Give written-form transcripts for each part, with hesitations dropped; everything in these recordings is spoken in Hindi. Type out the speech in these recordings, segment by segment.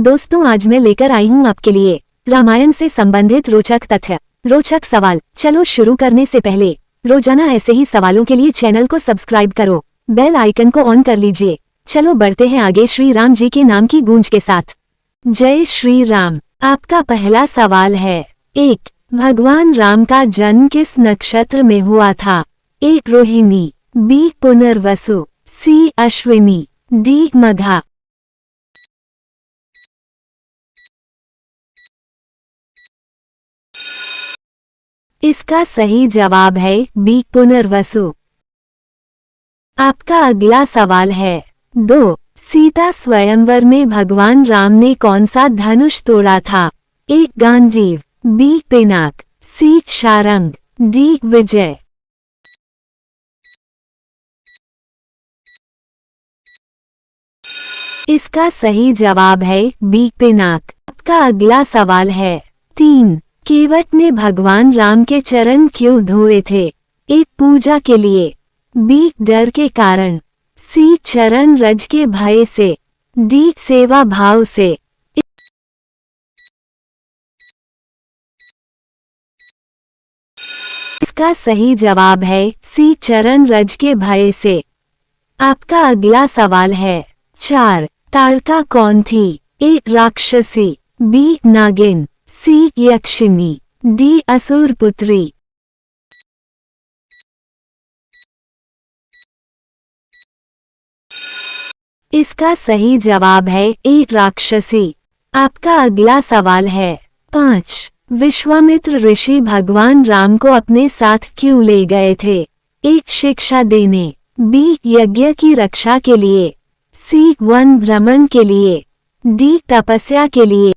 दोस्तों, आज मैं लेकर आई हूँ आपके लिए रामायण से संबंधित रोचक तथ्य, रोचक सवाल। चलो शुरू करने से पहले रोजाना ऐसे ही सवालों के लिए चैनल को सब्सक्राइब करो, बेल आइकन को ऑन कर लीजिए। चलो बढ़ते हैं आगे श्री राम जी के नाम की गूंज के साथ। जय श्री राम। आपका पहला सवाल है, 1. भगवान राम का जन्म किस नक्षत्र में हुआ था? A. Rohini, B. Punarvasu, C. Ashwini, D. मघा। इसका सही जवाब है बी. पुनर्वसु। आपका अगला सवाल है, 2. सीता स्वयंवर में भगवान राम ने कौन सा धनुष तोड़ा था? A. Gandiv, B. Pinaka, C. Sharang, D. विजय। इसका सही जवाब है बी. पिनाक। आपका अगला सवाल है, 3. केवट ने भगवान राम के चरण क्यों धोए थे? A. पूजा के लिए, B. डर के कारण, C. चरण रज के भय से, D. सेवा भाव से। इसका सही जवाब है C. चरण रज के भय से। आपका अगला सवाल है, 4. ताड़का कौन थी? A. राक्षसी, B. नागिन, C. यक्षिणी, D. असुर पुत्री। इसका सही जवाब है A. राक्षसी। आपका अगला सवाल है, 5. विश्वामित्र ऋषि भगवान राम को अपने साथ क्यों ले गए थे? A. शिक्षा देने, B. यज्ञ की रक्षा के लिए, C. वन भ्रमण के लिए, D. तपस्या के लिए।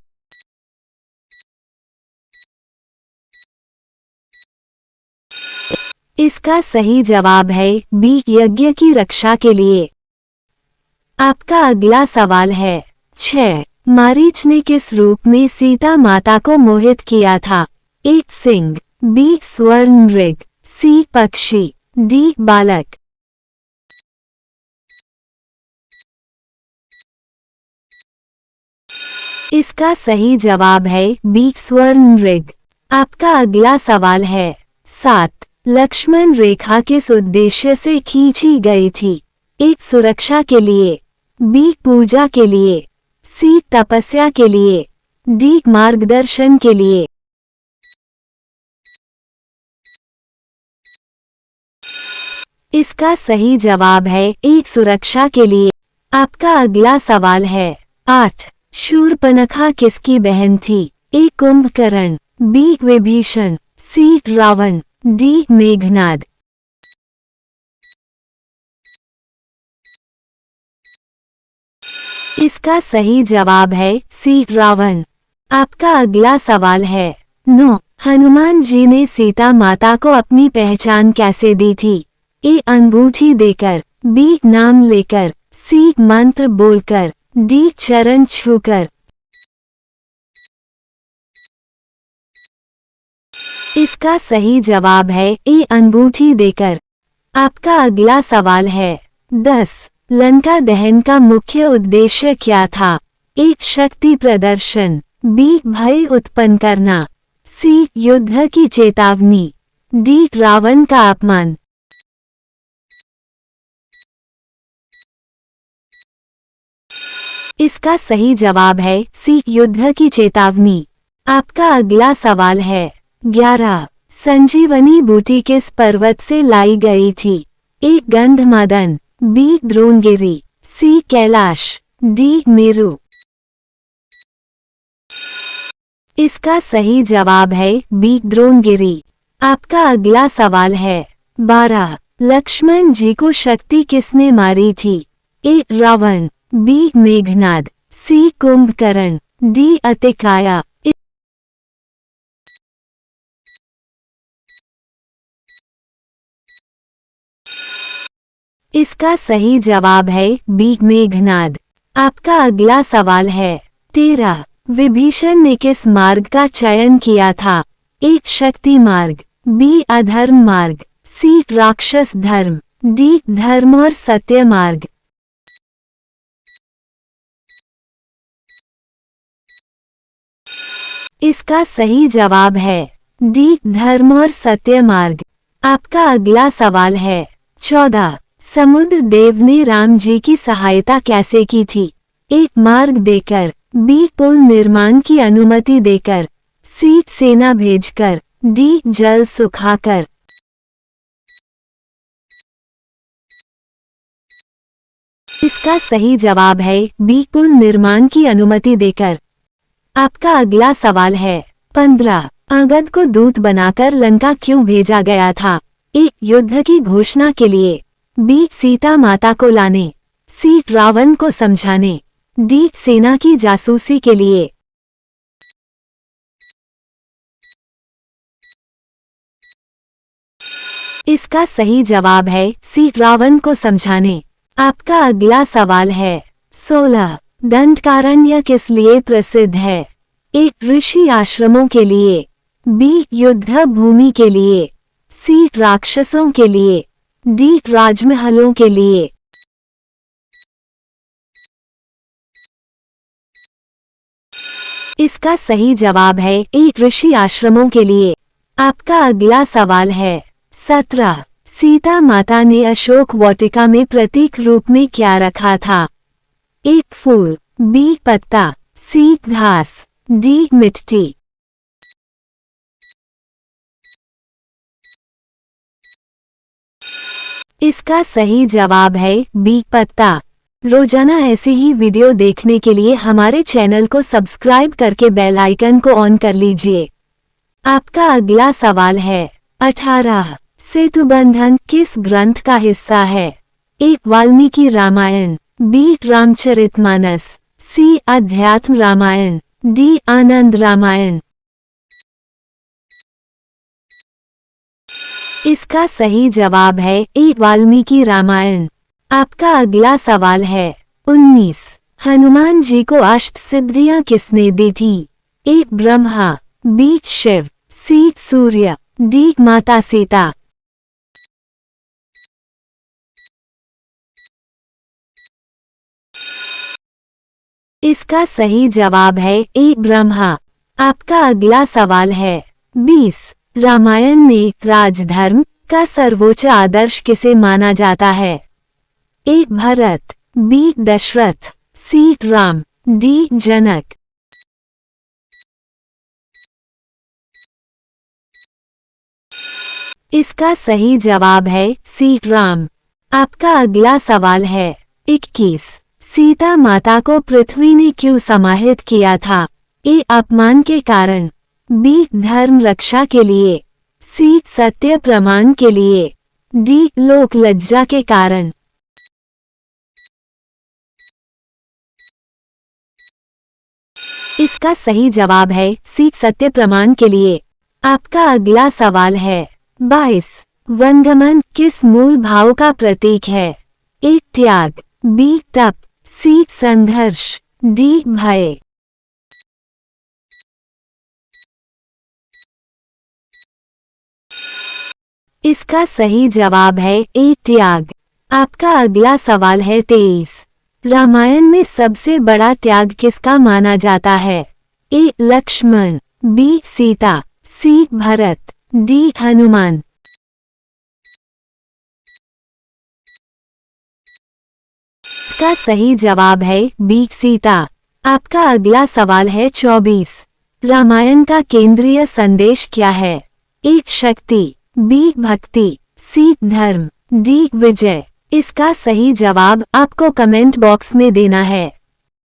इसका सही जवाब है B. यज्ञ की रक्षा के लिए। आपका अगला सवाल है, 6. मारीच ने किस रूप में सीता माता को मोहित किया था? A. सिंह, B. स्वर्ण मृग, C. पक्षी, D. बालक। इसका सही जवाब है B. स्वर्ण मृग। आपका अगला सवाल है, 7. लक्ष्मण रेखा किस उद्देश्य से खींची गई थी? A. सुरक्षा के लिए, B. पूजा के लिए, C. तपस्या के लिए, D. मार्गदर्शन के लिए। इसका सही जवाब है A. सुरक्षा के लिए। आपका अगला सवाल है, 8. शूर्पणखा किसकी बहन थी? A. Kumbhakarna, B. Vibhishan, C. Ravan, D. Meghnad. इसका सही जवाब है C. रावण। आपका अगला सवाल है, 9. हनुमान जी ने सीता माता को अपनी पहचान कैसे दी थी? A. अंगूठी देकर, B. नाम लेकर, C. मंत्र बोलकर, D. चरण छूकर। इसका सही जवाब है A. अंगूठी देकर। आपका अगला सवाल है, 10. लंका दहन का मुख्य उद्देश्य क्या था? A. शक्ति प्रदर्शन, B. भय उत्पन्न करना, C. युद्ध की चेतावनी, D. रावण का अपमान। इसका सही जवाब है C. युद्ध की चेतावनी। आपका अगला सवाल है, 11. संजीवनी बूटी किस पर्वत से लाई गई थी? A. Gandhamadan, B. द्रोणगिरि, C. Kailash, D. मेरु। इसका सही जवाब है B. द्रोणगिरि। आपका अगला सवाल है, 12. लक्ष्मण जी को शक्ति किसने मारी थी? A. Ravan, B. Meghnad, C. Kumbhakarna, D. अतिकाया। इसका सही जवाब है B. मेघनाद। आपका अगला सवाल है, 13. विभीषण ने किस मार्ग का चयन किया था? A. शक्ति मार्ग, B. अधर्म मार्ग, C. राक्षस धर्म, D. धर्म और सत्य मार्ग। इसका सही जवाब है डी धर्म और सत्य मार्ग। आपका अगला सवाल है 14। समुद्र देव ने राम जी की सहायता कैसे की थी? ए मार्ग देकर, बी पुल निर्माण की अनुमति देकर, सी सेना भेजकर, डी जल सुखाकर। इसका सही जवाब है बी पुल निर्माण की अनुमति देकर। आपका अगला सवाल है 15। अंगद को दूत बनाकर लंका क्यों भेजा गया था? ए युद्ध की घोषणा के लिए, बी सीता माता को लाने, सी रावण को समझाने, डी सेना की जासूसी के लिए। इसका सही जवाब है सी रावण को समझाने। आपका अगला सवाल है 16। दंडकारण्य किस लिए प्रसिद्ध है? ए ऋषि आश्रमों के लिए, बी युद्ध भूमि के लिए, सी राक्षसों के लिए, डी राजमहलों के लिए। इसका सही जवाब है ए ऋषि आश्रमों के लिए। आपका अगला सवाल है 17। सीता माता ने अशोक वाटिका में प्रतीक रूप में क्या रखा था? ए फूल, बी पत्ता, सी घास, डी मिट्टी। इसका सही जवाब है बी पत्ता। रोजाना ऐसे ही वीडियो देखने के लिए हमारे चैनल को सब्सक्राइब करके बेल आइकन को ऑन कर लीजिए। आपका अगला सवाल है 18। सेतुबंधन किस ग्रंथ का हिस्सा है? ए वाल्मीकि रामायण, बी रामचरितमानस, सी अध्यात्म रामायण, डी आनंद रामायण। इसका सही जवाब है ए वाल्मीकि रामायण। आपका अगला सवाल है 19। हनुमान जी को अष्ट सिद्धियां किसने दी थी? ए ब्रह्मा, बी शिव, सी सूर्य, डी माता सीता। इसका सही जवाब है ए ब्रह्मा। आपका अगला सवाल है 20। रामायण में राजधर्म का सर्वोच्च आदर्श किसे माना जाता है? ए भरत, बी दशरथ, सी राम, डी जनक। इसका सही जवाब है सी राम। आपका अगला सवाल है 21। सीता माता को पृथ्वी ने क्यों समाहित किया था? ए अपमान के कारण, बी धर्म रक्षा के लिए, सी सत्य प्रमाण के लिए, डी लोक लज्जा के कारण। इसका सही जवाब है सी सत्य प्रमाण के लिए। आपका अगला सवाल है 22। वनगमन किस मूल भाव का प्रतीक है? ए त्याग, बी तप, सी संघर्ष, डी भय। इसका सही जवाब है ए त्याग। आपका अगला सवाल है 23। रामायण में सबसे बड़ा त्याग किसका माना जाता है? ए लक्ष्मण, बी सीता, सी भरत, डी हनुमान। इसका सही जवाब है बी सीता। आपका अगला सवाल है 24। रामायण का केंद्रीय संदेश क्या है? ए शक्ति, बी भक्ति, सी धर्म, डी विजय। इसका सही जवाब आपको कमेंट बॉक्स में देना है।